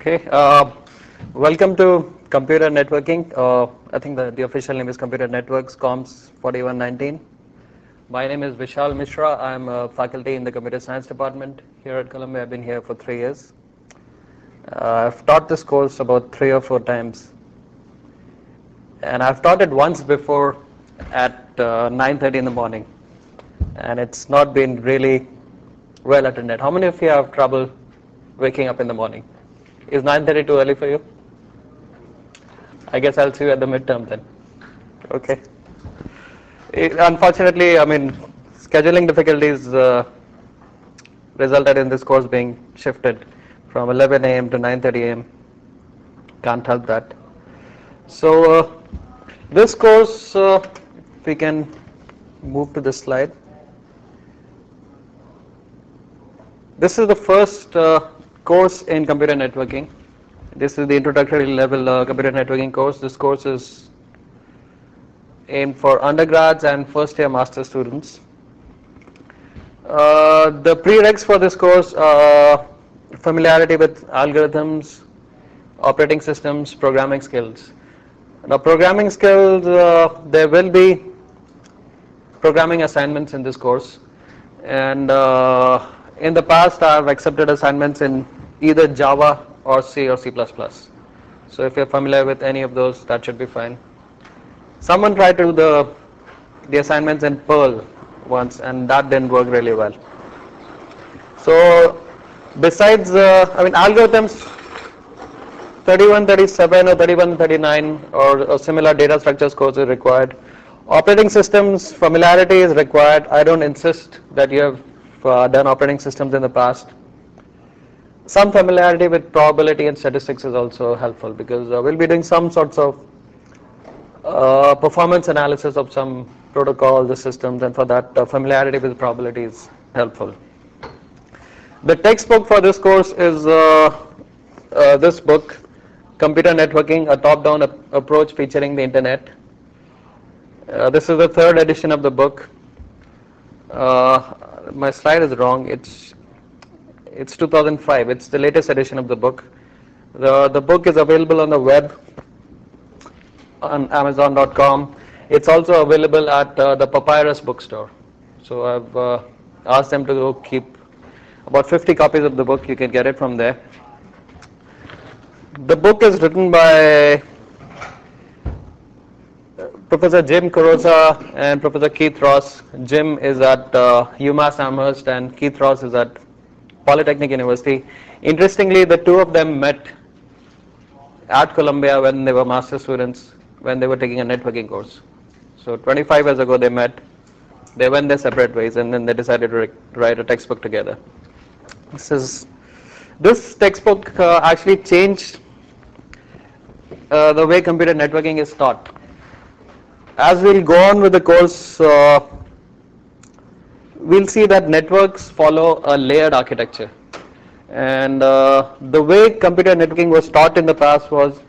Okay, welcome to Computer Networking. I think the official name is Computer Networks Comms 4119. My name is Vishal Mishra. I'm a faculty in the Computer Science Department here at Columbia. I've been here for 3 years. I've taught this course about 3 or 4 times. And I've taught it once before at 9:30 in the morning. And it's not been really well attended. How many of you have trouble waking up in the morning? Is 9:30 too early for you? I guess I'll see you at the midterm then. Okay. Unfortunately, I mean, scheduling difficulties resulted in this course being shifted from 11 a.m. to 9:30 a.m. Can't help that. So this course, we can move to this slide. This is the first course in computer networking. This is the introductory level computer networking course. This course is aimed for undergrads and first year master students. The prereqs for this course are familiarity with algorithms, operating systems, programming skills. Now programming skills, there will be programming assignments in this course, and in the past I have accepted assignments in either Java or C or C++. So if you're familiar with any of those, that should be fine. Someone tried to do the assignments in Perl once, and that didn't work really well. So besides, algorithms 31, 37 or 31, 39 or similar data structures course is required. Operating systems familiarity is required. I don't insist that you have done operating systems in the past. Some familiarity with probability and statistics is also helpful because we'll be doing some sorts of performance analysis of some protocols or systems, and for that familiarity with probability is helpful. The textbook for this course is this book, Computer Networking, a top-down approach featuring the internet. This is the 3rd edition of the book. My slide is wrong. It's 2005. It's the latest edition of the book. The book is available on the web on Amazon.com. It's also available at the Papyrus bookstore. So I've asked them to keep about 50 copies of the book. You can get it from there. The book is written by Professor Jim Carosa and Professor Keith Ross. Jim is at UMass Amherst and Keith Ross is at Polytechnic University. Interestingly, the two of them met at Columbia when they were master students, when they were taking a networking course. So 25 years ago they met, they went their separate ways, and then they decided to write a textbook together. This textbook actually changed the way computer networking is taught. As we'll go on with the course, we'll see that networks follow a layered architecture, and the way computer networking was taught in the past was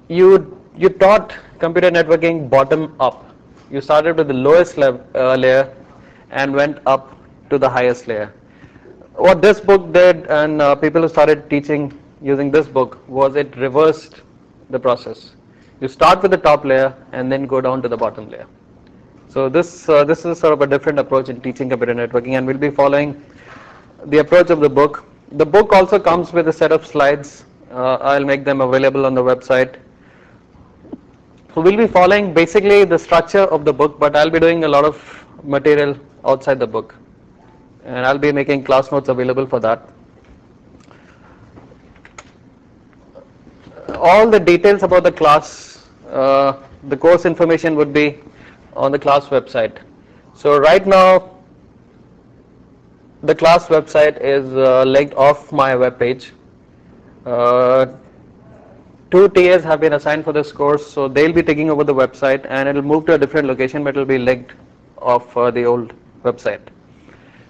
you taught computer networking bottom up. You started with the lowest layer and went up to the highest layer. What this book did, and people who started teaching using this book, was it reversed the process. You start with the top layer and then go down to the bottom layer. So this is sort of a different approach in teaching computer networking, and we'll be following the approach of the book. The book also comes with a set of slides. I'll make them available on the website. So we'll be following basically the structure of the book, but I'll be doing a lot of material outside the book, and I'll be making class notes available for that. All the details about the class, the course information would be on the class website. So right now the class website is linked off my web page. 2 TAs have been assigned for this course, so they'll be taking over the website, and it'll move to a different location, but it'll be linked off the old website.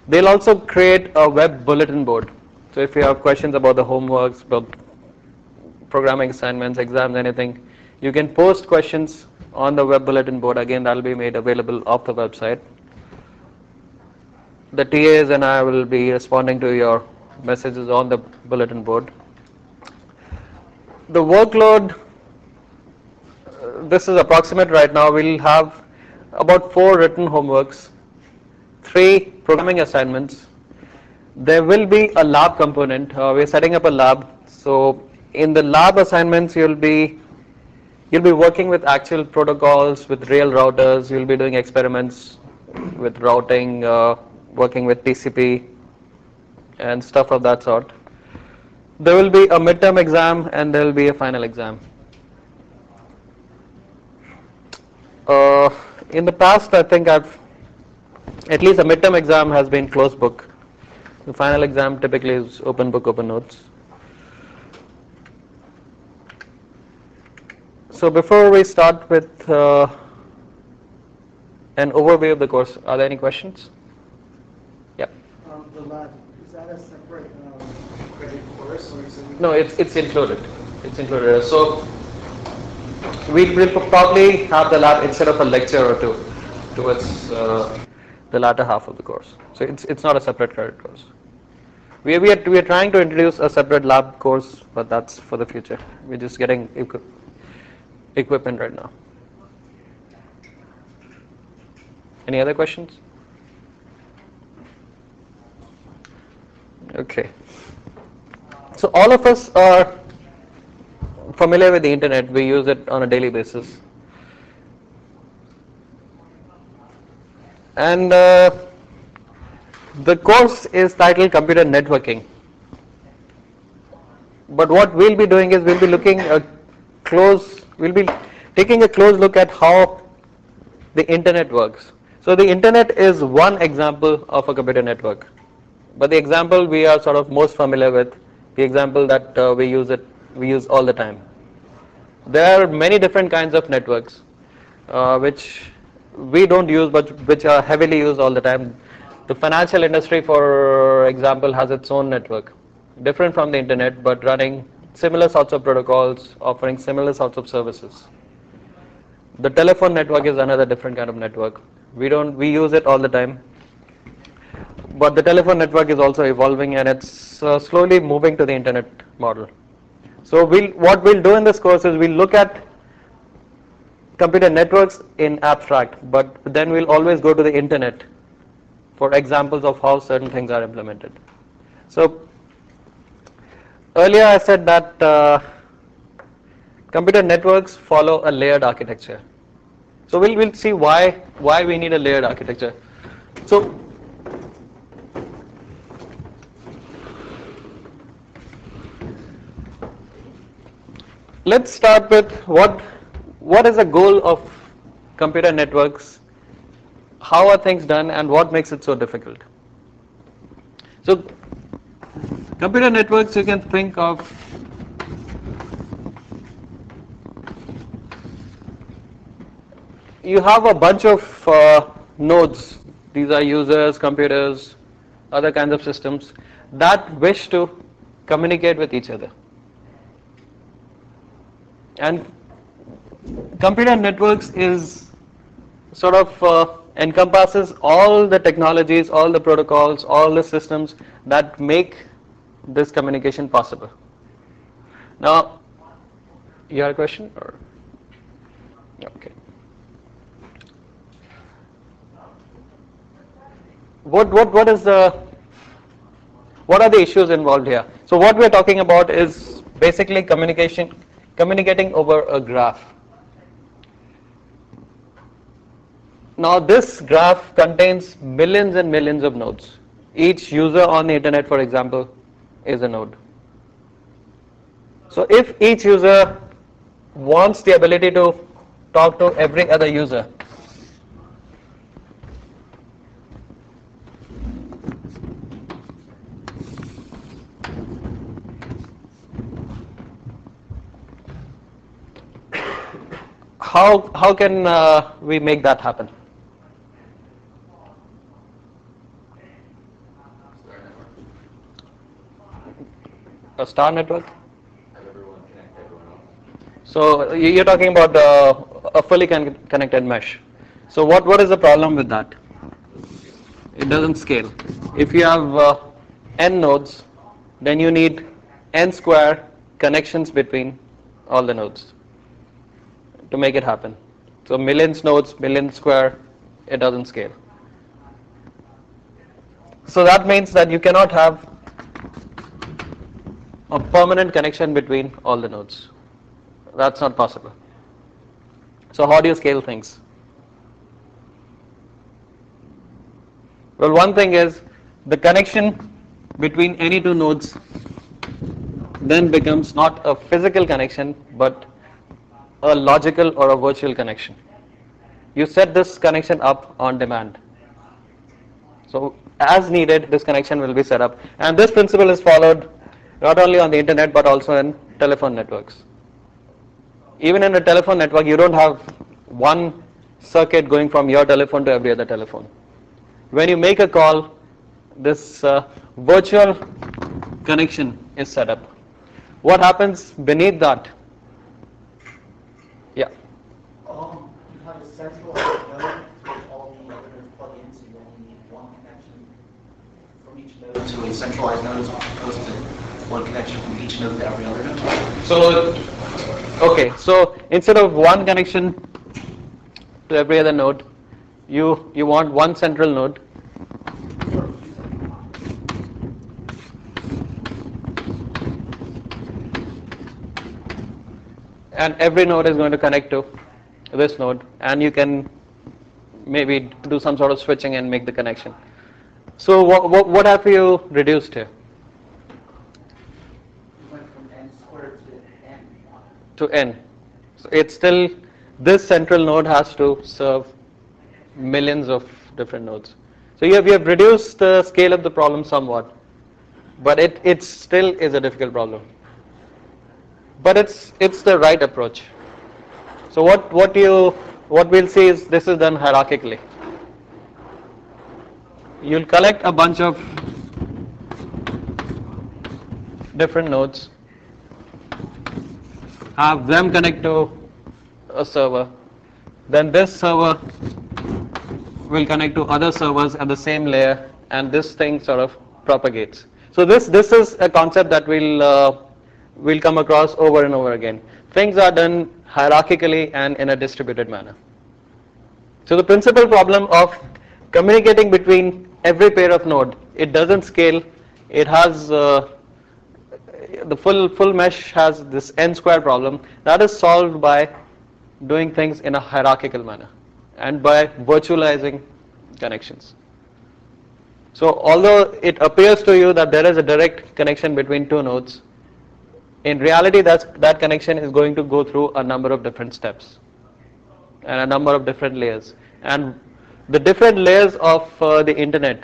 They'll also create a web bulletin board. So if you have questions about the homeworks, about programming assignments, exams, anything, you can post questions on the web bulletin board. Again, that will be made available off the website. The TAs and I will be responding to your messages on the bulletin board. The workload, this is approximate right now. We'll have about 4 written homeworks, 3 programming assignments. There will be a lab component. We're setting up a lab. So in the lab assignments, you'll be working with actual protocols, with real routers. You'll be doing experiments with routing, working with TCP and stuff of that sort. There will be a midterm exam and there will be a final exam. In the past, I think at least a midterm exam has been closed book. The final exam typically is open book, open notes. So before we start with an overview of the course, are there any questions? Yeah. The lab, is that a separate credit course, or is it? No, it's included. It's included. So we'll probably have the lab instead of a lecture or two towards the latter half of the course. So it's not a separate credit course. We are trying to introduce a separate lab course, but that's for the future. We're just getting equipment right now. Any other questions? Okay. So all of us are familiar with the internet. We use it on a daily basis. And the course is titled Computer Networking. But what we'll be doing is we'll be taking a close look at how the internet works. So the internet is one example of a computer network. But the example we are sort of most familiar with, the example that we use all the time. There are many different kinds of networks which we don't use but which are heavily used all the time. The financial industry, for example, has its own network, different from the internet, but running similar sorts of protocols, offering similar sorts of services. The telephone network is another different kind of network. We use it all the time, but the telephone network is also evolving and it's slowly moving to the internet model. So what we'll do in this course is we'll look at computer networks in abstract, but then we'll always go to the internet for examples of how certain things are implemented. So earlier I said that computer networks follow a layered architecture. So we'll see why we need a layered architecture. So let's start with what is the goal of computer networks, how are things done, and what makes it so difficult. So computer networks, you can think of you have a bunch of nodes. These are users, computers, other kinds of systems that wish to communicate with each other. And computer networks is sort of encompasses all the technologies, all the protocols, all the systems that make this communication possible. Now, you have a question or? Okay. What are the issues involved here? So what we're talking about is basically communicating over a graph. Now this graph contains millions and millions of nodes. Each user on the internet, for example, is a node. So if each user wants the ability to talk to every other user, how can we make that happen? A star network? Have everyone connect everyone else. So you're talking about a fully connected mesh. So what is the problem with that? It doesn't scale. If you have n nodes, then you need n square connections between all the nodes to make it happen. So millions nodes, million square, it doesn't scale. So that means that you cannot have a permanent connection between all the nodes. That's not possible. So how do you scale things? Well, one thing is the connection between any two nodes then becomes not a physical connection but a logical or a virtual connection. You set this connection up on demand. So as needed, this connection will be set up, and this principle is followed not only on the internet but also in telephone networks. Even in a telephone network, you don't have one circuit going from your telephone to every other telephone. When you make a call, this virtual connection is set up. What happens beneath that? Yeah. You have a centralized node with all the other nodes plug in, so you only need one connection from each node to a centralized node as opposed to one connection from each node to every other node. So, okay, so instead of one connection to every other node, you want one central node. And every node is going to connect to this node, and you can maybe do some sort of switching and make the connection. So what have you reduced here? You went from n squared to n. To n. So it's still, this central node has to serve millions of different nodes. So you have reduced the scale of the problem somewhat, but it still is a difficult problem. But it's the right approach. So what we'll see is this is done hierarchically. You'll collect a bunch of different nodes, have them connect to a server, then this server will connect to other servers at the same layer, and this thing sort of propagates. So this is a concept that we'll come across over and over again. Things are done hierarchically and in a distributed manner. So the principal problem of communicating between every pair of node, it doesn't scale. It has the full mesh has this n square problem that is solved by doing things in a hierarchical manner and by virtualizing connections. So although it appears to you that there is a direct connection between two nodes, in reality that connection is going to go through a number of different steps and a number of different layers. And the different layers of the internet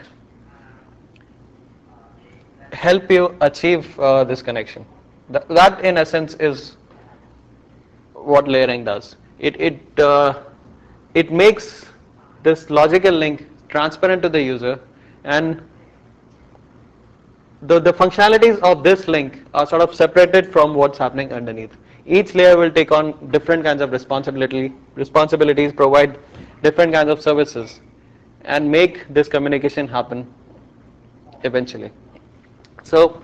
help you achieve this connection. That in essence is what layering does. It makes this logical link transparent to the user, and the functionalities of this link are sort of separated from what's happening underneath. Each layer will take on different kinds of responsibilities, provide different kinds of services, and make this communication happen eventually. So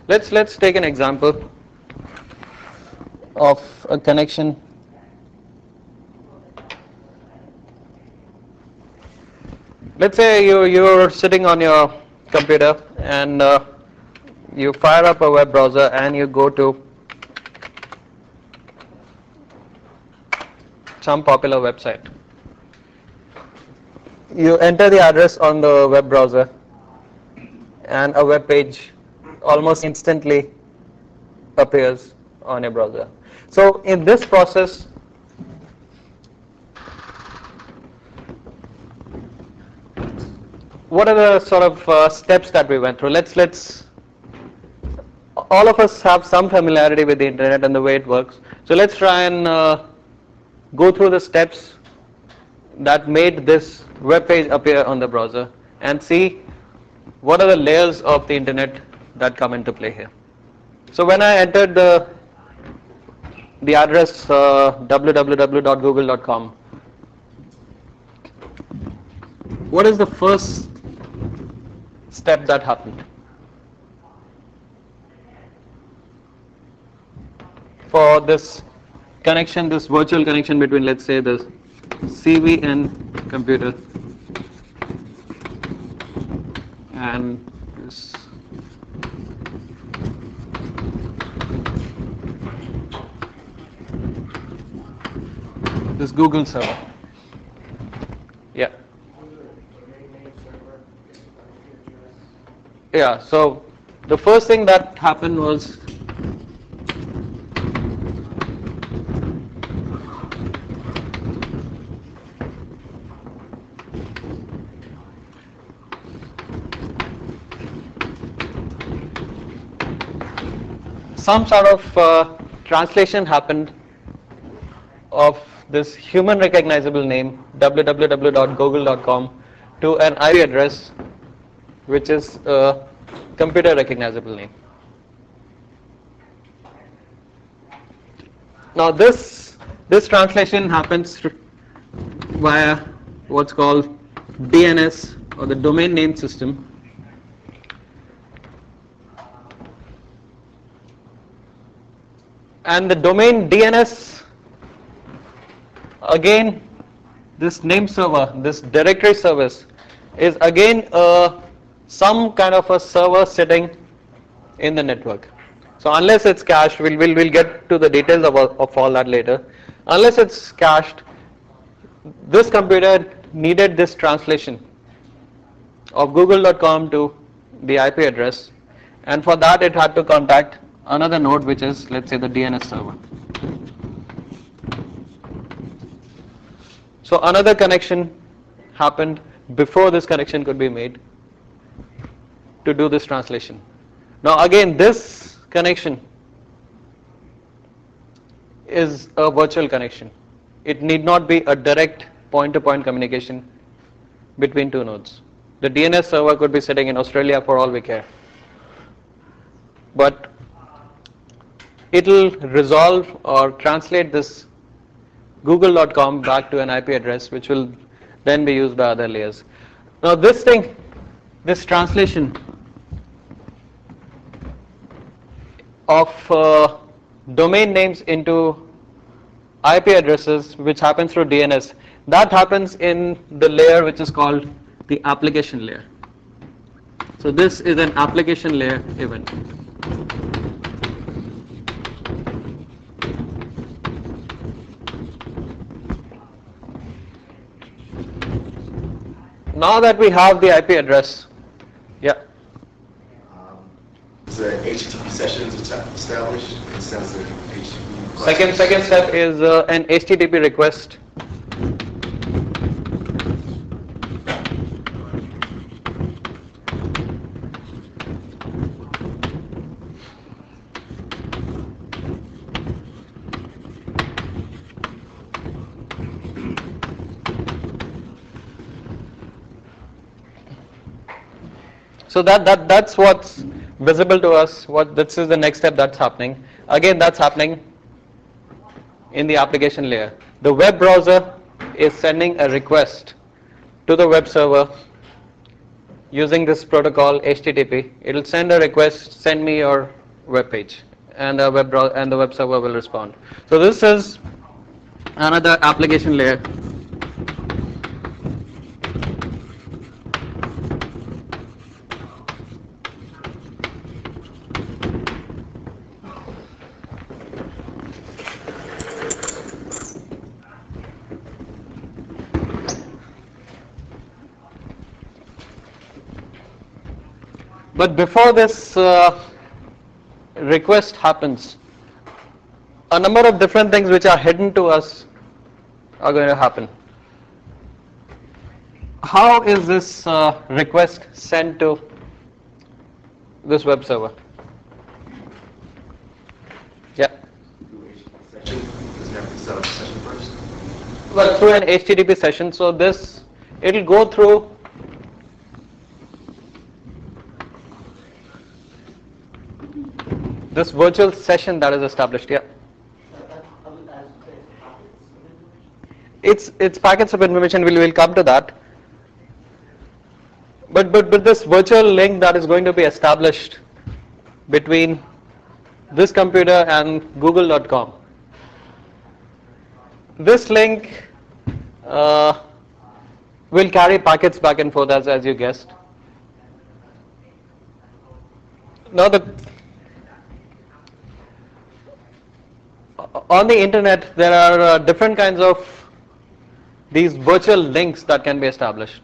let's take an example of a connection. Let's say you're sitting on your computer and you fire up a web browser and you go to some popular website. You enter the address on the web browser and a web page almost instantly appears on your browser. So in this process, what are the sort of steps that we went through? Let's all of us have some familiarity with the internet and the way it works. So let's try and go through the steps that made this web page appear on the browser and see what are the layers of the internet that come into play here. So when I entered the address www.google.com, what is the first step that happened. For this connection, this virtual connection between, let's say, the CVN computer and this Google server. Yeah. Yeah, so the first thing that happened was some sort of translation happened of this human recognizable name www.google.com to an IP address which is a computer recognizable name. Now this translation happens via what's called DNS, or the domain name system. And the domain DNS, again, this name server, this directory service, is again some kind of a server sitting in the network. So unless it's cached, we'll get to the details of all that later. Unless it's cached, this computer needed this translation of google.com to the IP address, and for that it had to contact another node, which is, let's say, the DNS server. So another connection happened before this connection could be made to do this translation. Now again, this connection is a virtual connection. It need not be a direct point-to-point communication between two nodes. The DNS server could be sitting in Australia for all we care. But it will resolve or translate this google.com back to an IP address, which will then be used by other layers. Now this translation of domain names into IP addresses, which happens through DNS, that happens in the layer which is called the application layer. So this is an application layer event. Now that we have the IP address, yeah. The HTTP session is established. It sends the HTTP. Second step is an HTTP request. So that's what's visible to us. This is the next step that's happening. Again, that's happening in the application layer. The web browser is sending a request to the web server using this protocol HTTP. It'll send a request, send me your web page, and the web server will respond. So this is another application layer. But before this request happens, a number of different things which are hidden to us are going to happen. How is this request sent to this web server? Yeah. Session. Doesn't have to set up a session first. Well, through an HTTP session. So it'll go through this virtual session that is established. Yeah. It's packets of information. We'll come to that. But this virtual link that is going to be established between this computer and google.com, this link will carry packets back and forth as you guessed. Now on the internet there are different kinds of these virtual links that can be established.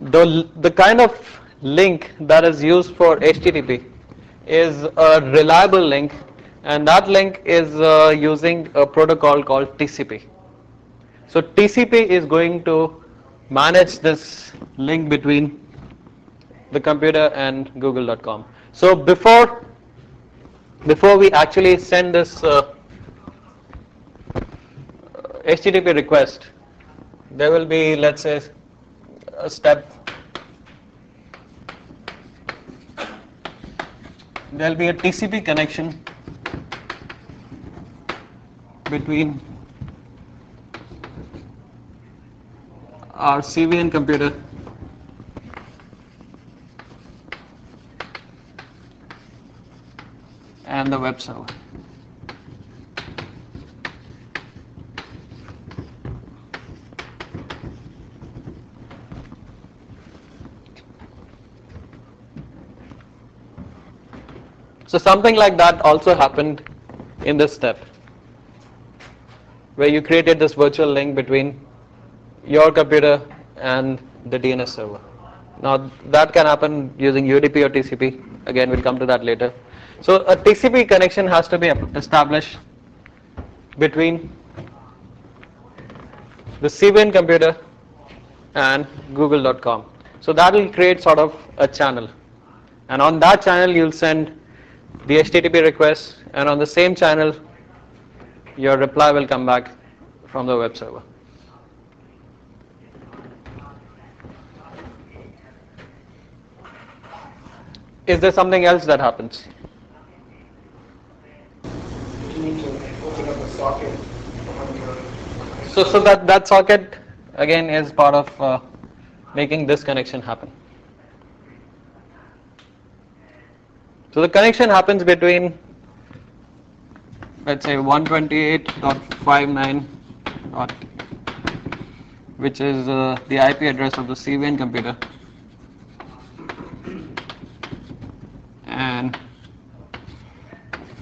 The kind of link that is used for HTTP is a reliable link, and that link is using a protocol called TCP. So TCP is going to manage this link between the computer and google.com. So before we actually send this HTTP request, there will be, let's say, a step. There will be a TCP connection between our CVN computer and the web server. So something like that also happened in this step, where you created this virtual link between your computer and the DNS server. Now that can happen using UDP or TCP. Again, we'll come to that later. So a TCP connection has to be established between the CVN computer and google.com. So that will create sort of a channel, and on that channel you'll send the HTTP request, and on the same channel your reply will come back from the web server. Is there something else that happens? You need to open up a socket on your. So that socket again is part of making this connection happen. So the connection happens between, let's say, 128.59. Which is the IP address of the CVN computer, and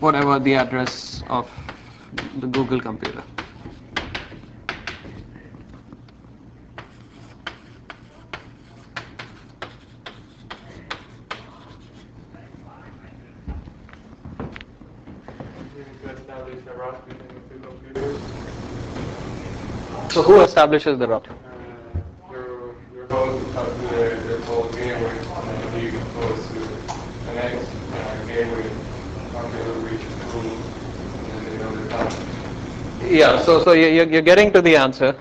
whatever the address of the Google computer. So who establishes the route? Your host will talk to their whole gateway, and you can close to the next gateway, computer reaches through, and they know the time. Yeah, so you're getting to the answer.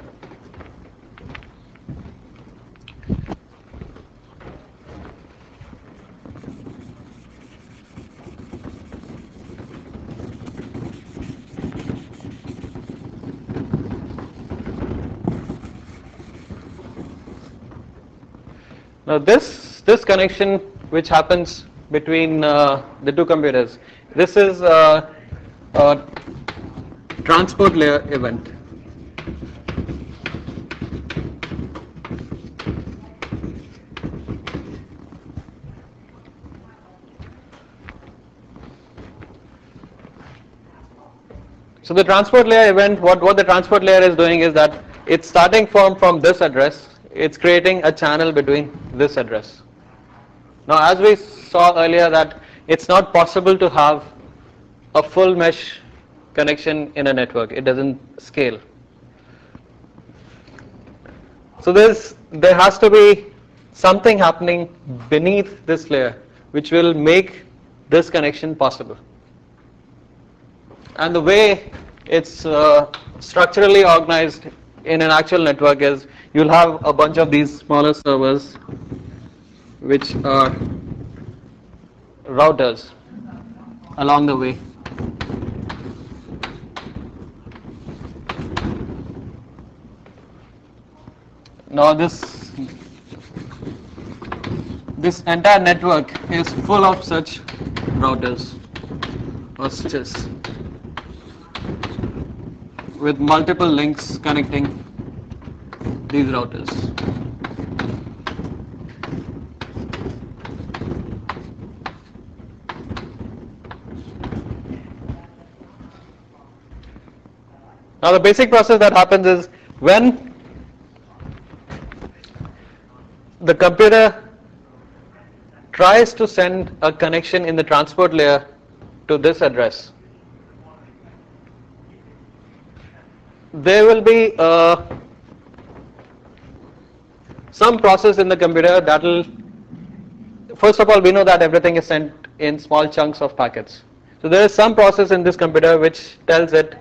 Now this connection which happens between the two computers, this is a transport layer event. So the transport layer event, what the transport layer is doing is that it's starting from this address, it's creating a channel between this address. Now as we saw earlier that it's not possible to have a full mesh connection in a network, it doesn't scale. So there has to be something happening beneath this layer which will make this connection possible. And the way it's structurally organized in an actual network is you'll have a bunch of these smaller servers which are routers along the way. Now this this entire network is full of such routers or switches with multiple links connecting these routers. Now the basic process that happens is when the computer tries to send a connection in the transport layer to this address, there will be some process in the computer that will, first of all, we know that everything is sent in small chunks of packets. So there is some process in this computer which tells it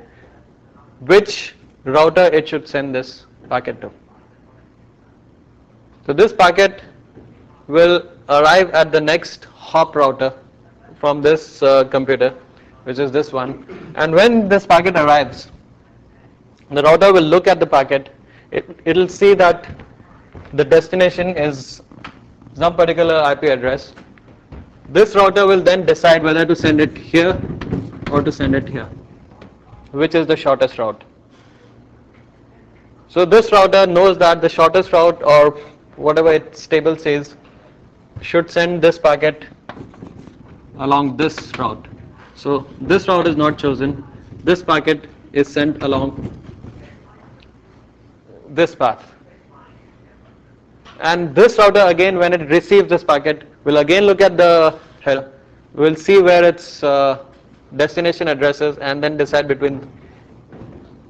which router it should send this packet to. So this packet will arrive at the next hop router from this computer, which is this one, and when this packet arrives, the router will look at the packet. It will see that the destination is some particular IP address. This router will then decide whether to send it here or to send it here, which is the shortest route. So this router knows that the shortest route, or whatever its table says, should send this packet along this route. So this route is not chosen. This packet is sent along this path. And this router, again, when it receives this packet, will again look at the header, will see where its destination address is, and then decide between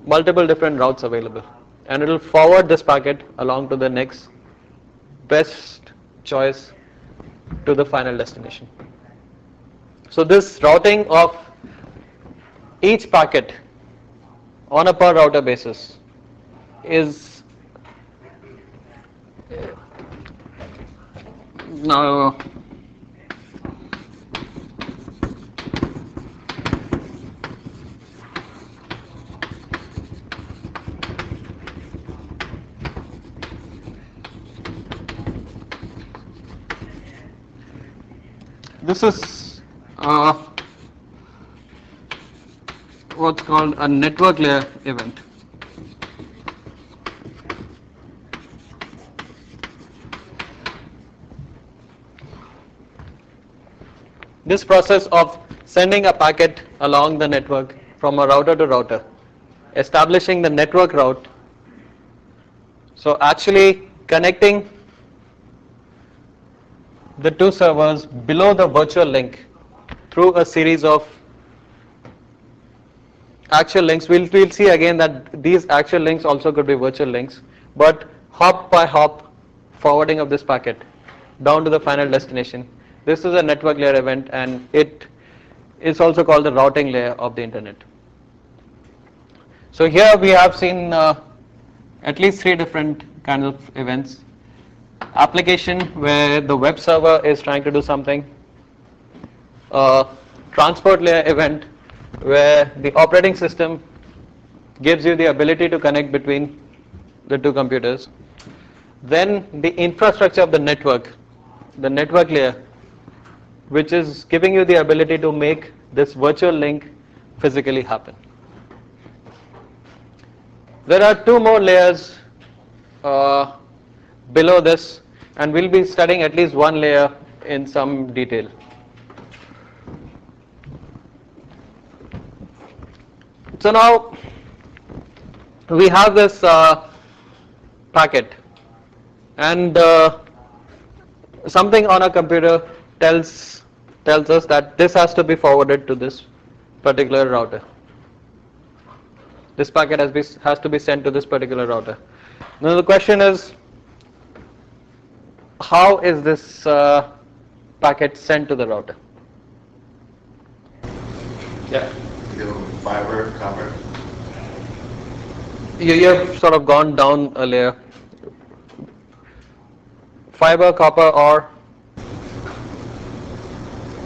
multiple different routes available. And it will forward this packet along to the next best choice to the final destination. So this routing of each packet on a per router basis is now this is what's called a network layer event. This process of sending a packet along the network from a router to router, establishing the network route, so actually connecting the two servers below the virtual link through a series of actual links. We'll see again that these actual links also could be virtual links, but hop by hop forwarding of this packet down to the final destination. This is a network layer event, and it is also called the routing layer of the internet. So here we have seen at least three different kinds of events. Application, where the web server is trying to do something. Transport layer event, where the operating system gives you the ability to connect between the two computers. Then the infrastructure of the network layer, which is giving you the ability to make this virtual link physically happen. There are two more layers below this, and we'll be studying at least one layer in some detail. So now we have this packet, and something on a computer tells us that this has to be forwarded to this particular router. This packet has to be sent to this particular router. Now the question is, how is this packet sent to the router? Yeah. Either fiber, copper. You've sort of gone down a layer. Fiber, copper, or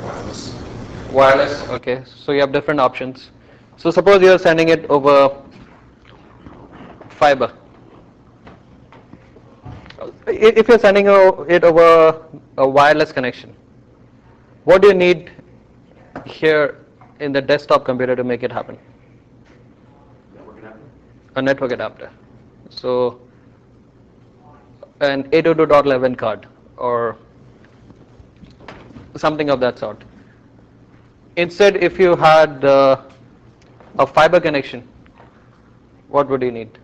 Wireless. wireless. Okay, so you have different options. So suppose you are sending it over fiber. If you're sending it over a wireless connection, what do you need here in the desktop computer to make it happen? Network adapter? A network adapter. So an 802.11 card or something of that sort. Instead, if you had a fiber connection, what would you need?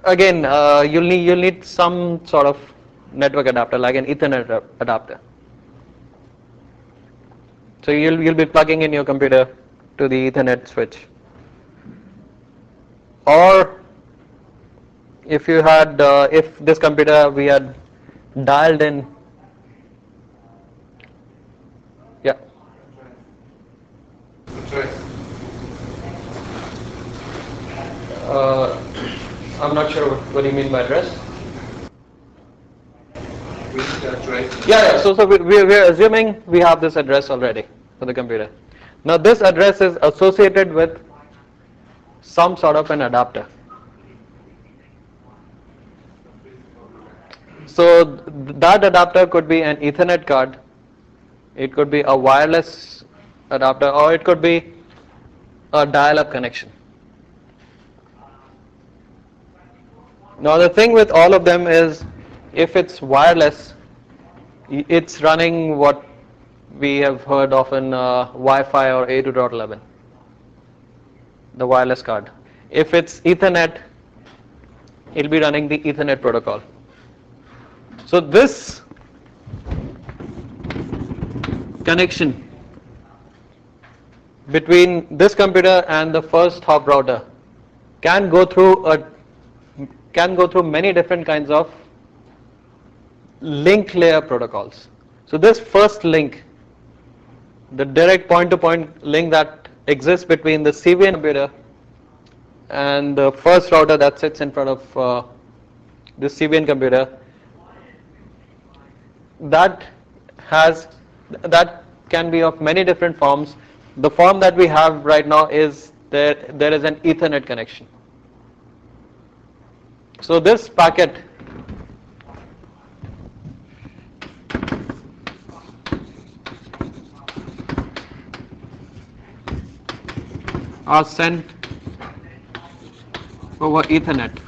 Again, you'll need some sort of network adapter, like an Ethernet adapter. So you'll be plugging in your computer to the Ethernet switch, or if you had if this computer we had dialed in, yeah. Address. I'm not sure what do you mean by address. We need the address. Yeah. So we're assuming we have this address already for the computer. Now this address is associated with some sort of an adapter. So that adapter could be an Ethernet card, it could be a wireless adapter, or it could be a dial-up connection. Now the thing with all of them is, if it's wireless, it's running what we have heard often, Wi-Fi or 802.11, the wireless card. If it's Ethernet, it'll be running the Ethernet protocol. So this connection between this computer and the first hop router can go through many different kinds of link layer protocols. So this first link, the direct point-to-point link that exists between the CVN computer and the first router that sits in front of this CVN computer, that can be of many different forms. The form that we have right now is there is an Ethernet connection. So this packet are sent over Ethernet.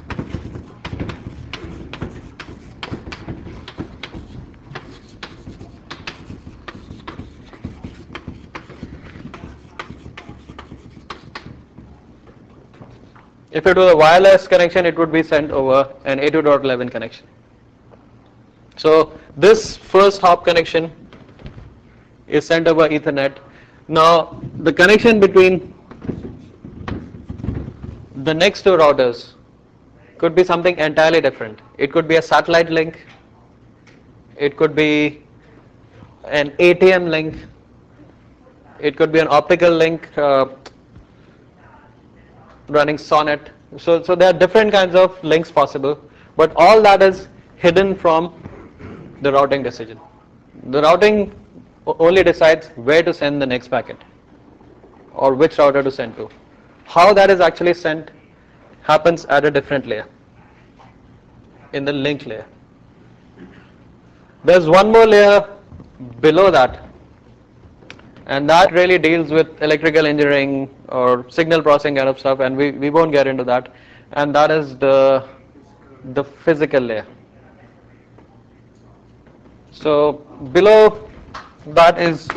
If it was a wireless connection, it would be sent over an 802.11 connection. So this first hop connection is sent over Ethernet. Now the connection between the next two routers could be something entirely different. It could be a satellite link, it could be an ATM link, it could be an optical link running Sonnet. So there are different kinds of links possible, but all that is hidden from the routing decision. The routing only decides where to send the next packet or which router to send to. How that is actually sent happens at a different layer, in the link layer. There's one more layer below that, and that really deals with electrical engineering or signal processing kind of stuff, and we won't get into that, and that is the physical layer. So below that is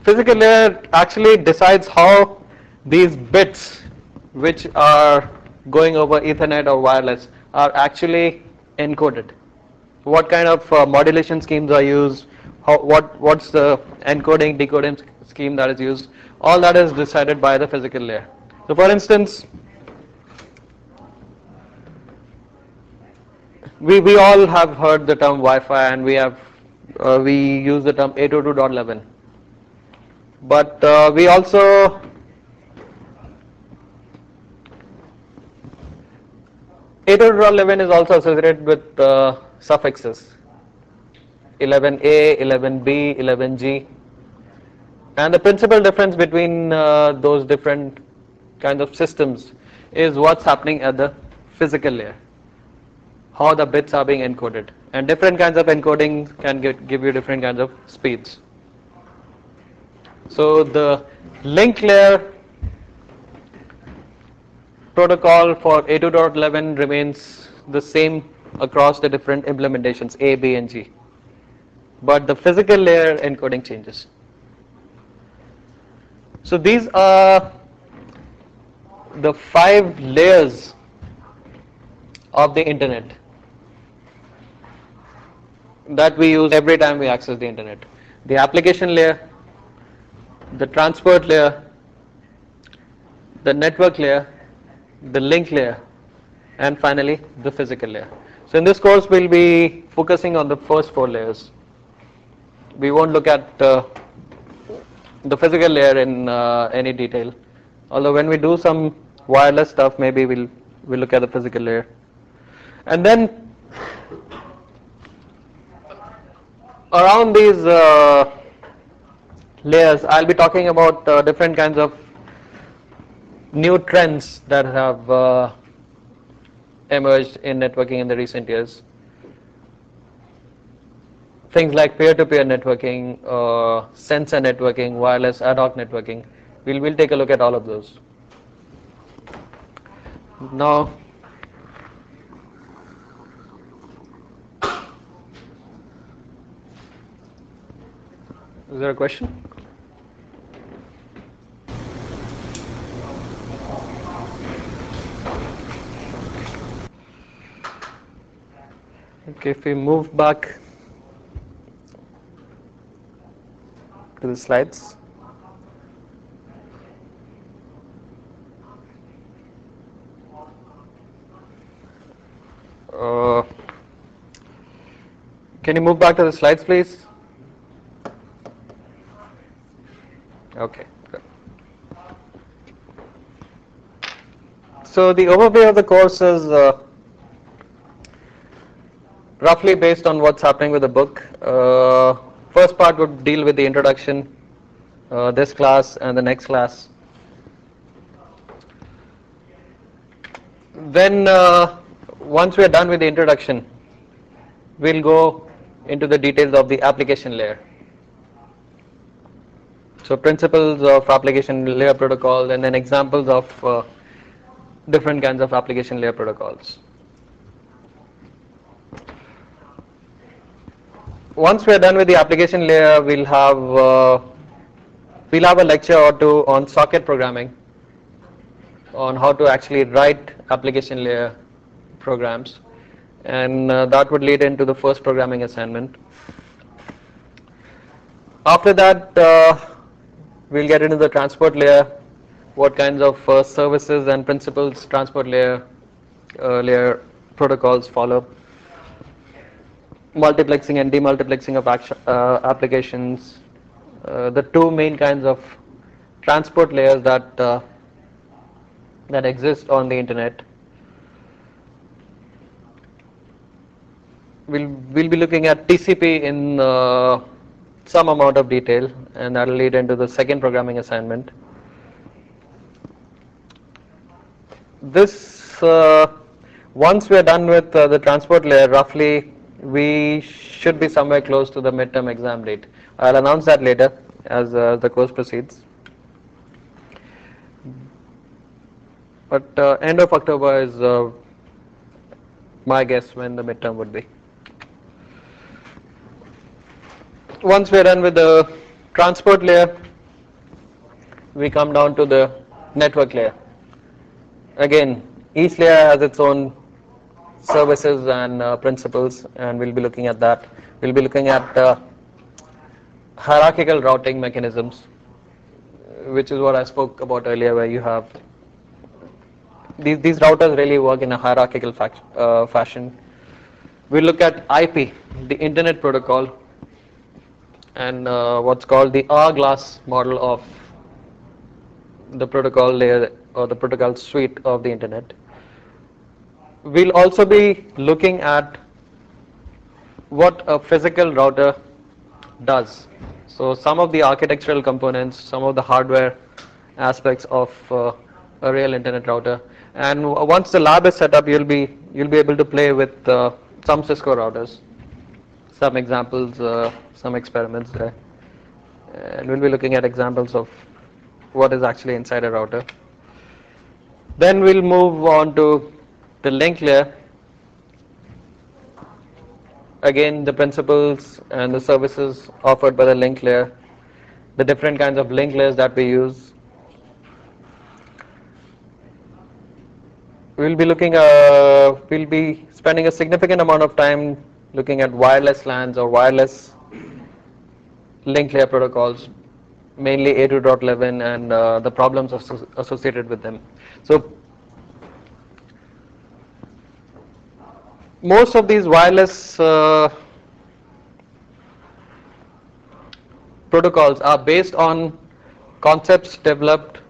physical layer actually decides how these bits which are going over Ethernet or wireless are actually encoded. What kind of modulation schemes are used, what's the encoding decoding scheme that is used, all that is decided by the physical layer. So for instance, we all have heard the term Wi-Fi, and we use the term 802.11, but we also 802.11 is also associated with suffixes 11A, 11B, 11G, and the principal difference between those different kinds of systems is what's happening at the physical layer, how the bits are being encoded, and different kinds of encoding can give you different kinds of speeds. So the link layer protocol for 802.11 remains the same across the different implementations A, B and G, but the physical layer encoding changes. So these are the 5 layers of the internet that we use every time we access the internet. The application layer, the transport layer, the network layer, the link layer, and finally the physical layer. So in this course we'll be focusing on the first 4 layers. We won't look at the physical layer in any detail, although when we do some wireless stuff maybe we'll look at the physical layer. And then around these layers I'll be talking about different kinds of new trends that have emerged in networking in the recent years. Things like peer-to-peer networking, sensor networking, wireless ad hoc networking. We'll take a look at all of those. Now, is there a question? Okay, if we move back to the slides. Can you move back to the slides, please? Okay, good. So the overview of the course is roughly based on what's happening with the book. First part would deal with the introduction, this class and the next class. Then once we are done with the introduction, we'll go into the details of the application layer. So principles of application layer protocol and then examples of different kinds of application layer protocols. Once we are done with the application layer, we'll have a lecture or two on socket programming, on how to actually write application layer programs, and that would lead into the first programming assignment. After that, we'll get into the transport layer, what kinds of services and principles transport layer protocols follow, multiplexing and demultiplexing of applications, the 2 main kinds of transport layers that exist on the internet. We'll be looking at TCP in some amount of detail, and that will lead into the second programming assignment. This once we are done with the transport layer, roughly we should be somewhere close to the midterm exam date. I'll announce that later as the course proceeds. But end of October is my guess when the midterm would be. Once we are done with the transport layer, we come down to the network layer. Again, each layer has its own services and principles, and we'll be looking at that. We'll be looking at hierarchical routing mechanisms, which is what I spoke about earlier, where you have these routers really work in a hierarchical fashion. We'll look at IP, the Internet Protocol, and what's called the hourglass model of the protocol layer or the protocol suite of the internet. We'll also be looking at what a physical router does. So some of the architectural components, some of the hardware aspects of a real internet router. And once the lab is set up, you'll be able to play with some Cisco routers, some examples, some experiments there. And we'll be looking at examples of what is actually inside a router. Then we'll move on to the link layer. Again, the principles and the services offered by the link layer, the different kinds of link layers that we use. We'll be spending a significant amount of time looking at wireless LANs or wireless link layer protocols, mainly 802.11 and the problems associated with them. So most of these wireless protocols are based on concepts developed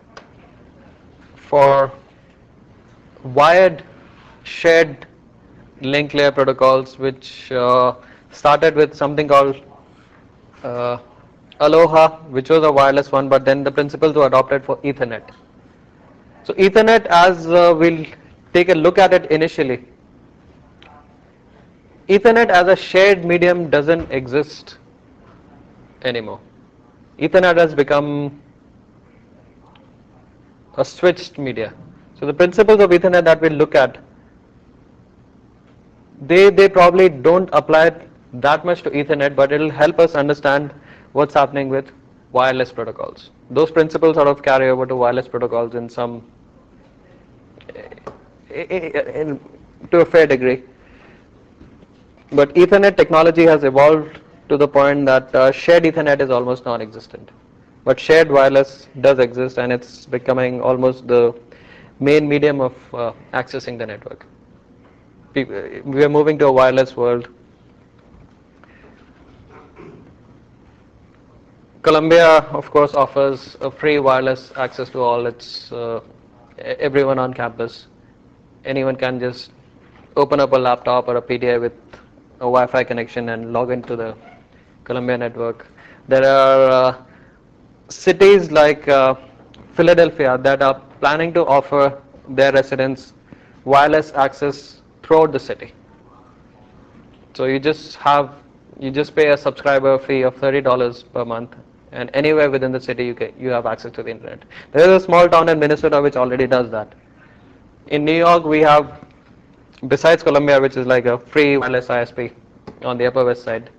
for wired shared link layer protocols, which started with something called Aloha, which was a wireless one, but then the principles were adopted for Ethernet. So Ethernet, as we'll take a look at it initially, Ethernet as a shared medium doesn't exist anymore. Ethernet has become a switched media. So the principles of Ethernet that we'll look at, they probably don't apply that much to Ethernet, but it'll help us understand what's happening with wireless protocols. Those principles sort of carry over to wireless protocols in some, to a fair degree. But Ethernet technology has evolved to the point that shared Ethernet is almost non-existent. But shared wireless does exist, and it's becoming almost the main medium of accessing the network. We are moving to a wireless world. Columbia, of course, offers a free wireless access to all its everyone on campus. Anyone can just open up a laptop or a PDA with a Wi-Fi connection and log into the Columbia network. There are cities like Philadelphia that are planning to offer their residents wireless access throughout the city. So you just pay a subscriber fee of $30 per month, and anywhere within the city you have access to the internet. There is a small town in Minnesota which already does that. In New York, we have, besides Columbia, which is like a free wireless ISP on the Upper West Side,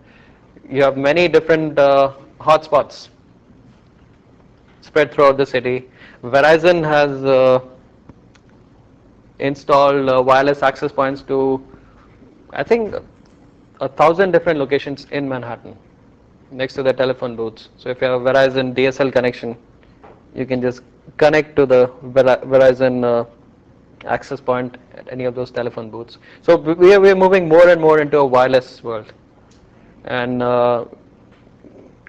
you have many different hotspots spread throughout the city. Verizon has installed wireless access points to, I think, 1,000 different locations in Manhattan next to the telephone booths. So if you have a Verizon DSL connection, you can just connect to the Verizon access point at any of those telephone booths. So we are moving more and more into a wireless world, and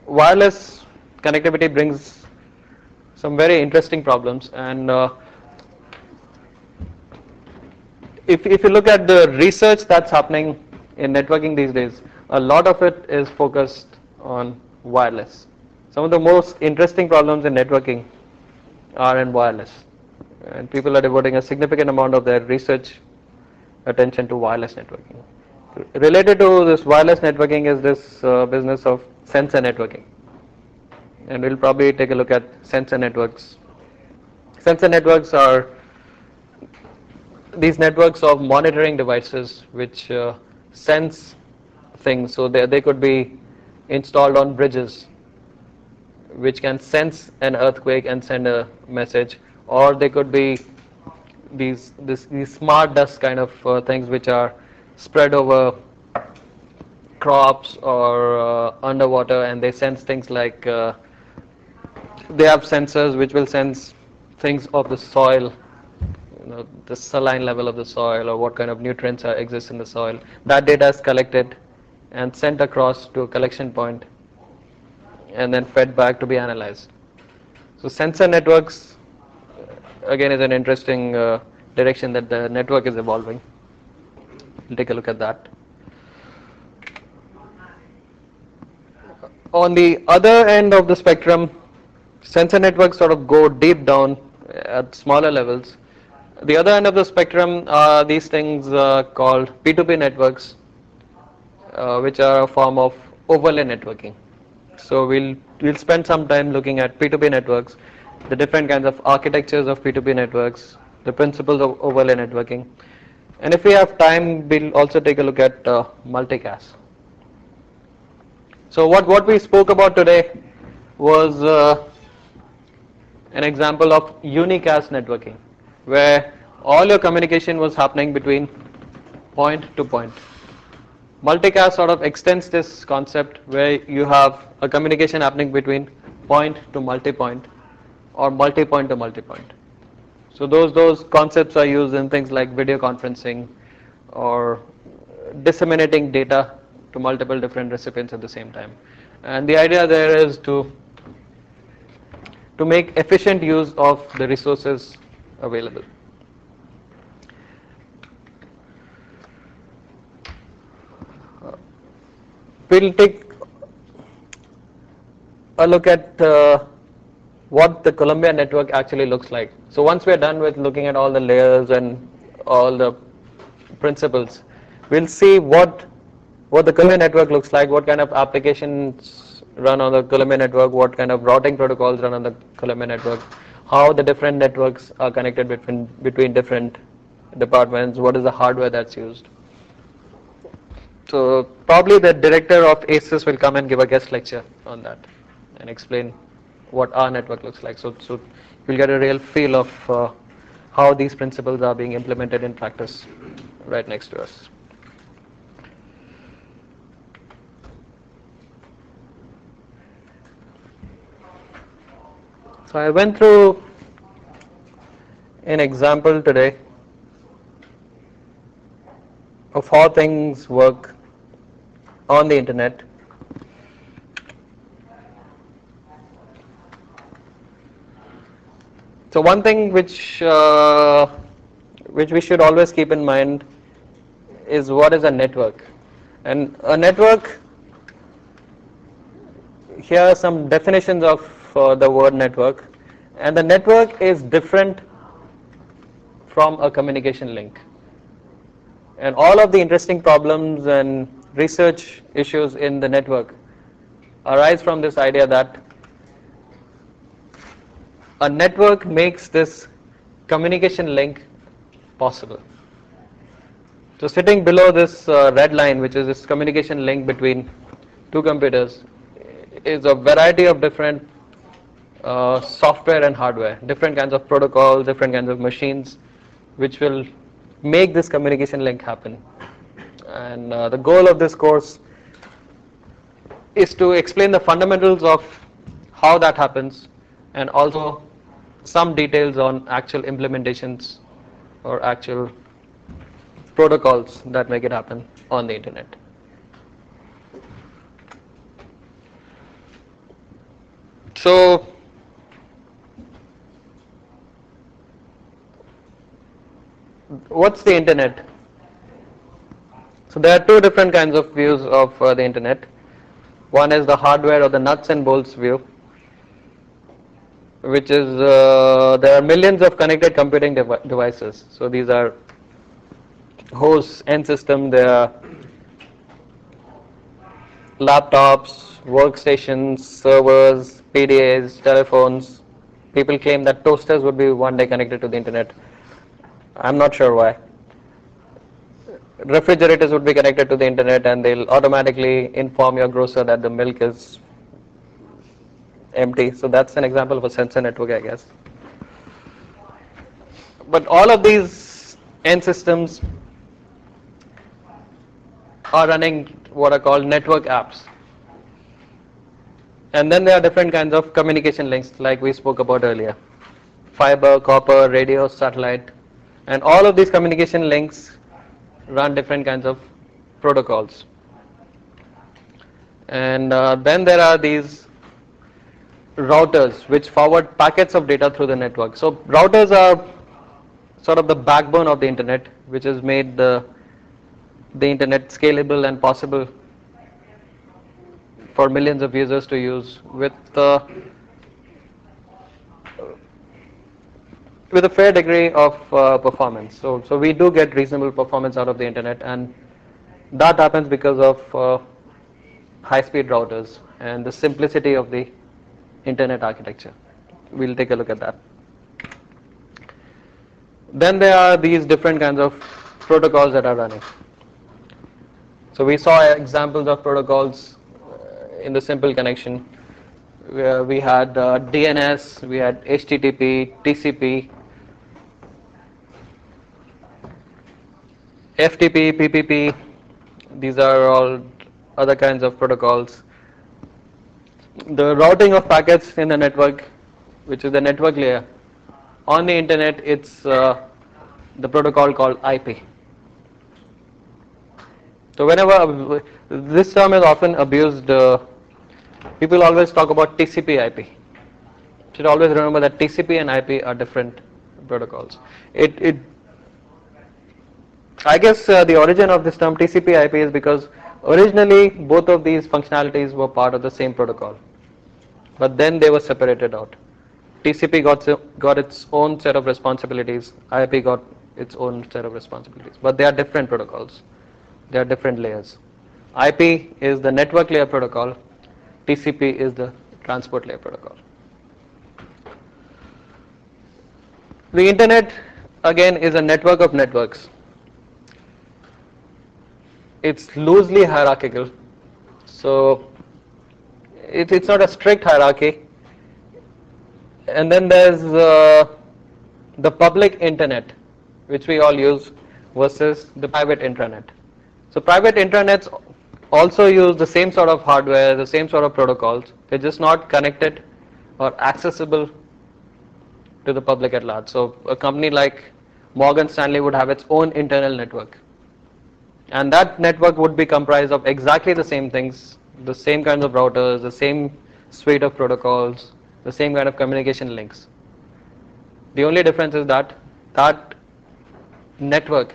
wireless connectivity brings some very interesting problems. And if you look at the research that's happening in networking these days, a lot of it is focused on wireless. Some of the most interesting problems in networking are in wireless, and people are devoting a significant amount of their research attention to wireless networking. Related to this wireless networking is this business of sensor networking, and we'll probably take a look at sensor networks. Sensor networks are these networks of monitoring devices which sense things. So they could be installed on bridges which can sense an earthquake and send a message, or they could be these smart dust kind of things which are spread over crops or underwater, and they sense things like they have sensors which will sense things of the soil, the saline level of the soil, or what kind of nutrients exist in the soil. That data is collected and sent across to a collection point and then fed back to be analyzed. So sensor networks again is an interesting direction that the network is evolving. We'll take a look at that. On the other end of the spectrum, sensor networks sort of go deep down at smaller levels. The other end of the spectrum are these things called P2P networks, which are a form of overlay networking. So we'll spend some time looking at P2P networks, the different kinds of architectures of P2P networks, the principles of overlay networking, and if we have time, we'll also take a look at multicast. So what we spoke about today was an example of unicast networking, where all your communication was happening between point to point. Multicast sort of extends this concept where you have a communication happening between point to multi-point or multi-point to multi-point. So those concepts are used in things like video conferencing or disseminating data to multiple different recipients at the same time. And the idea there is to make efficient use of the resources available. We'll take a look at what the Columbia network actually looks like. So once we're done with looking at all the layers and all the principles, we'll see what the Columbia network looks like, what kind of applications run on the Columbia network, what kind of routing protocols run on the Columbia network, how the different networks are connected between different departments, what is the hardware that's used. So probably the director of ACES will come and give a guest lecture on that and explain what our network looks like. So you'll get a real feel of how these principles are being implemented in practice right next to us. So I went through an example today of how things work on the internet. So one thing which we should always keep in mind is what is a network. And a network, here are some definitions of the word network. And the network is different from a communication link. And all of the interesting problems and research issues in the network arise from this idea that a network makes this communication link possible. So sitting below this red line, which is this communication link between two computers, is a variety of different software and hardware, different kinds of protocols, different kinds of machines, which will make this communication link happen. And the goal of this course is to explain the fundamentals of how that happens and also some details on actual implementations or actual protocols that make it happen on the internet. So what's the internet? So there are two different kinds of views of the internet. One is the hardware or the nuts and bolts view, which is there are millions of connected computing devices. So these are hosts, end system, there are laptops, workstations, servers, PDAs, telephones. People claim that toasters would be one day connected to the internet. I'm not sure why. Refrigerators would be connected to the internet and they'll automatically inform your grocer that the milk is empty. So that's an example of a sensor network, I guess. But all of these end systems are running what are called network apps. And then there are different kinds of communication links like we spoke about earlier. Fiber, copper, radio, satellite. And all of these communication links run different kinds of protocols. And then there are these routers which forward packets of data through the network. So routers are sort of the backbone of the internet, which has made the the internet scalable and possible for millions of users to use with a fair degree of performance. So we do get reasonable performance out of the internet, and that happens because of high-speed routers and the simplicity of the internet architecture. We'll take a look at that. Then there are these different kinds of protocols that are running. So we saw examples of protocols in the simple connection, where we had DNS, we had HTTP, TCP, FTP, PPP. These are all other kinds of protocols. The routing of packets in the network, which is the network layer. On the internet, it's the protocol called IP. So whenever this term is often abused, people always talk about TCP IP. Should always remember that TCP and IP are different protocols. I guess the origin of this term TCP IP is because originally both of these functionalities were part of the same protocol, but then they were separated out. TCP got its own set of responsibilities, IP got its own set of responsibilities, but they are different protocols. They are different layers. IP is the network layer protocol, TCP is the transport layer protocol. The internet again is a network of networks. It's loosely hierarchical, so it's not a strict hierarchy. And then there's the public internet, which we all use, versus the private intranet. So private intranets also use the same sort of hardware, the same sort of protocols. They're just not connected or accessible to the public at large. So a company like Morgan Stanley would have its own internal network, and that network would be comprised of exactly the same things, the same kinds of routers, the same suite of protocols, the same kind of communication links. The only difference is that that network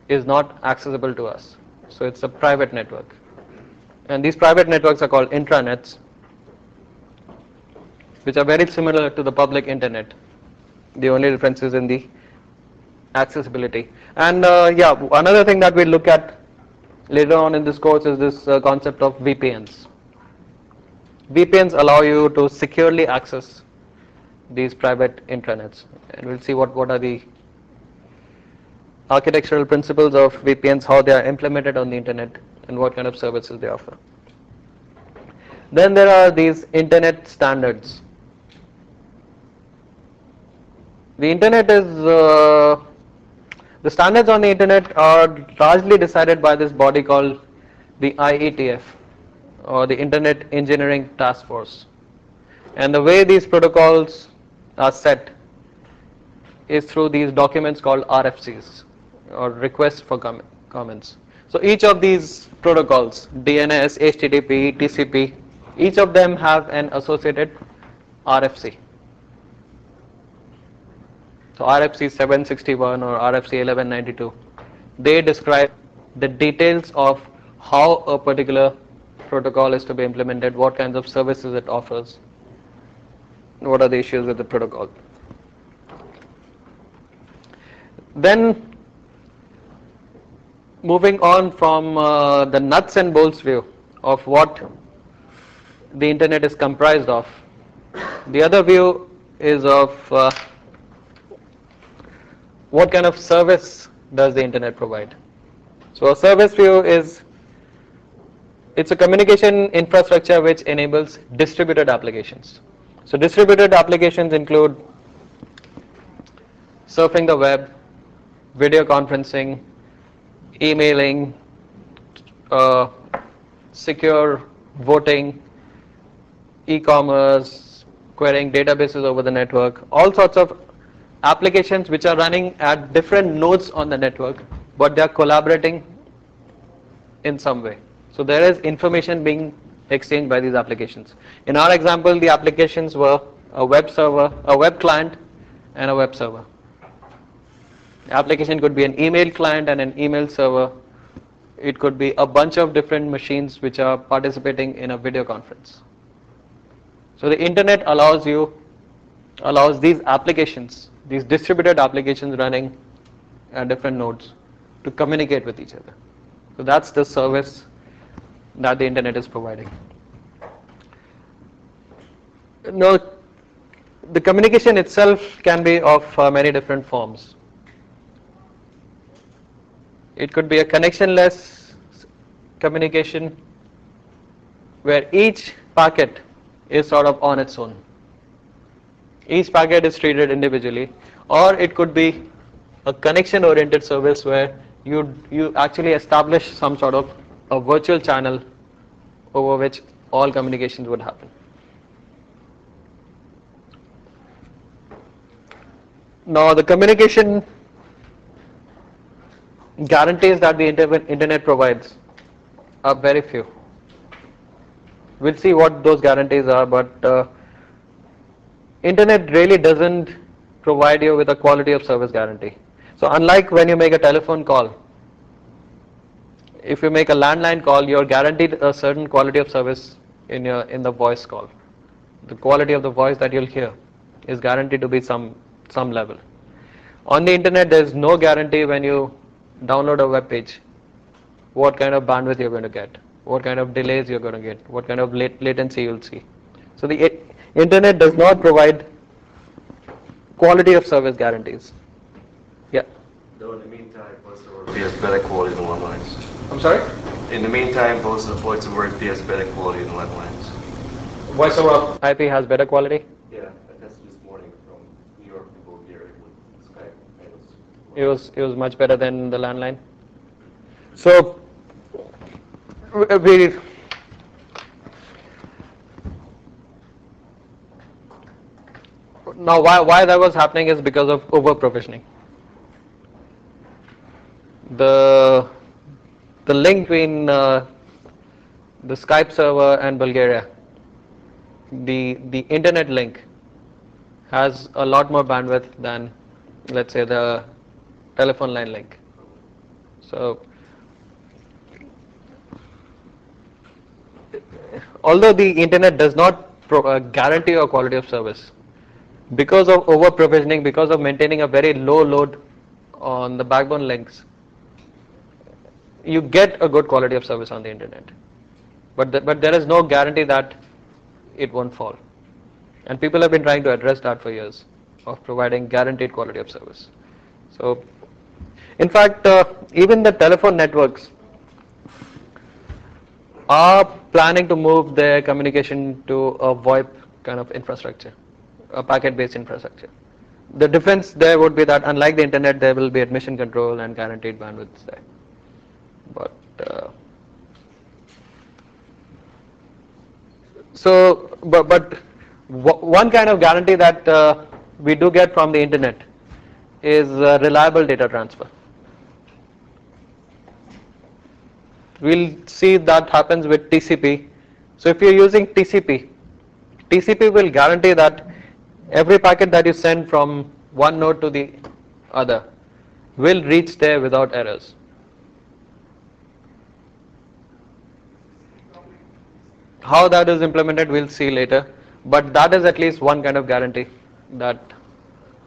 is not accessible to us. So it's a private network. And these private networks are called intranets, which are very similar to the public internet. The only difference is in the accessibility. And another thing that we'll look at later on in this course is this concept of VPNs. VPNs allow you to securely access these private intranets, and we'll see what are the architectural principles of VPNs, how they are implemented on the internet, and what kind of services they offer. Then there are these internet standards. The internet is the standards on the internet are largely decided by this body called the IETF, or the Internet Engineering Task Force. And the way these protocols are set is through these documents called RFCs, or requests for comments. So each of these protocols, DNS, HTTP, TCP, each of them have an associated RFC. So RFC 761 or RFC 1192, they describe the details of how a particular protocol is to be implemented, what kinds of services it offers, what are the issues with the protocol. Then moving on from the nuts and bolts view of what the internet is comprised of, the other view is of what kind of service does the internet provide. So a service view is, it's a communication infrastructure which enables distributed applications. So distributed applications include surfing the web, video conferencing, emailing, secure voting, e-commerce, querying databases over the network, all sorts of applications which are running at different nodes on the network, but they are collaborating in some way. So there is information being exchanged by these applications. In our example, the applications were a web server, a web client, and a web server. The application could be an email client and an email server, It could be a bunch of different machines which are participating in a video conference. So the internet allows these applications, these distributed applications running at different nodes to communicate with each other. So that's the service that the internet is providing. Now, the communication itself can be of many different forms. It could be a connectionless communication where each packet is sort of on its own. Each packet is treated individually, or it could be a connection-oriented service where you actually establish some sort of a virtual channel over which all communications would happen. Now, the communication guarantees that the internet provides are very few. We'll see what those guarantees are, but internet really doesn't provide you with a quality of service guarantee. So unlike when you make a telephone call, if you make a landline call, you're guaranteed a certain quality of service in the voice call. The quality of the voice that you'll hear is guaranteed to be some level. On the internet, there's no guarantee when you download a web page what kind of bandwidth you're going to get, what kind of delays you're going to get, what kind of latency you'll see. So the internet does not provide quality of service guarantees. Yeah. Though in the meantime, voice over IP has better quality than landlines. I'm sorry? In the meantime, voice over IP has better quality than landlines. Voice over IP has better quality? Yeah, I tested this morning from New York to Bulgaria with Skype. It was much better than the landline. So we now why that was happening is because of over provisioning. The link between the Skype server and Bulgaria, the internet link has a lot more bandwidth than, let's say, the telephone line link. So although the internet does not guarantee a quality of service, because of over provisioning, because of maintaining a very low load on the backbone links, you get a good quality of service on the internet, but there is no guarantee that it won't fall, and people have been trying to address that for years, of providing guaranteed quality of service. So in fact, even the telephone networks are planning to move their communication to a VoIP kind of infrastructure, a packet-based infrastructure. The difference there would be that unlike the internet, there will be admission control and guaranteed bandwidth there. But one kind of guarantee that we do get from the internet is reliable data transfer. We'll see that happens with TCP. So if you're using TCP will guarantee that every packet that you send from one node to the other will reach there without errors. How that is implemented, we'll see later, but that is at least one kind of guarantee that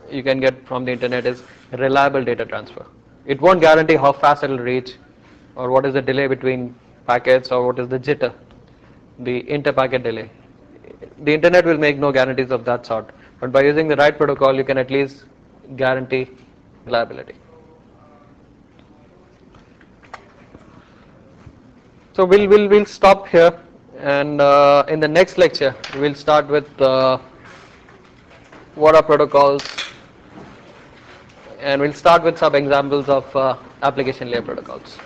you can get from the internet, is reliable data transfer. It won't guarantee how fast it will reach, or what is the delay between packets, or what is the jitter, the inter-packet delay. The internet will make no guarantees of that sort, but by using the right protocol, you can at least guarantee reliability. So we'll stop here, and in the next lecture we'll start with what are protocols, and we'll start with some examples of application layer protocols.